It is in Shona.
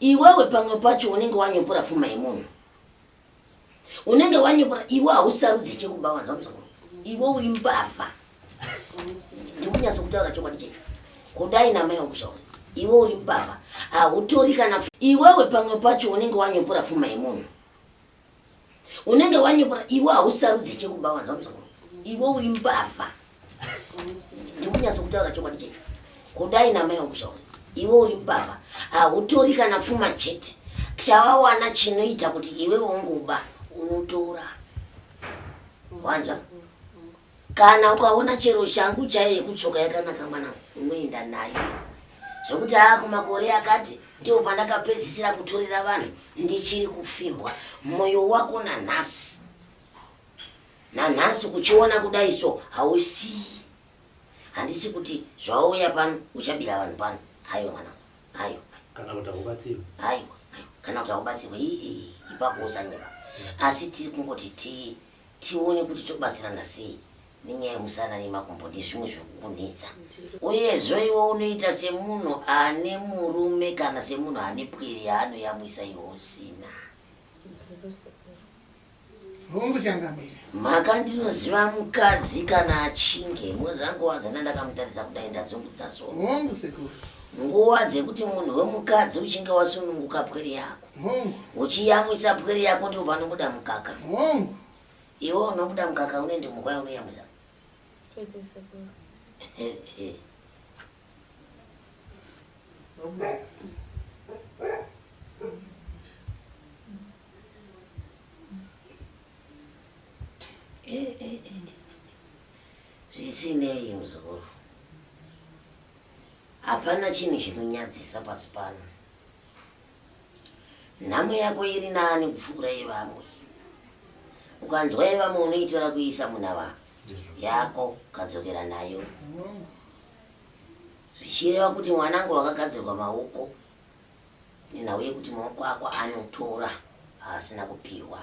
Iwewe pamwe pacho unenge wanyopora fuma yemunhu. Unenge wanyopora iwe hausarudzi chekubawa zvamuzakuru. Iwe uri mbavha. Ndikunyaso kutaura chokwadi checho. Kudai na mai wangu iwe uri mbavha. Hautori kana iwewe pamwe pacho unenge wanyopora fuma yemunhu. Unenge wanyopora iwe hausarudzi chekubawa zvamuzakuru. Iwe uri mbavha. Ndikunyaso kutaura chokwadi checho. Kudai na mai wangu iwe uri mbavha. Hautori kana fuma chete. Chawawana chinoita kuti iwe unguba unotora. Wanza? Kana ukaona chero shangu chaiye kutsoka yakanaka mwana unoenda nayo. Zvokuti kumakore akati ndio pandakapedzisira kutorera vanhu ndichiri kufimbwa moyo wako na nhasi. Na nhasi kuchiona kudai so hausi. Handisi kuti zvauya pano uchabira vanhu pano. Hayo mwana. Hayo. Kana utakubatsiwa. Hayo. Kana utakubatsiwa ipapo usanyeba. Asi tiri kungoti tione kuti tobatsirana sei. Ninyaya yemusana nemakumbo ndizvimwe zvokunetsa. Uyezve iwe unoita semunhu ane murume kana semunhu ane pwiri anoyamwisa iwe usina. Hongu changamira. Maka ndinoziva mukadzi kana achinge muzangu wazana ndakamutarisa kudai ndadzungudza soro. Hongu sekuru. Nguva dzekuti munhu wemukadzi uchinge wasununguka pwiri yako. Hongu. Uchiyamwisa pwiri yako ndipo panobuda mukaka. Hongu. Iwe unobuda mukaka unoende mukwa unoyamwisa. Zvisinei muzukuru. Hapana chinhu chinonyadzisa pasi pano. Nhamo yako iri nani kupfuura yevamwe. Ukanzwa yevamwe unoitora kuisa muna yako ukadzokera nayo. Zvichireva kuti mwanangu wakagadzirwa maoko. Nenhau yekuti maoko ako anotora asina kupiwa.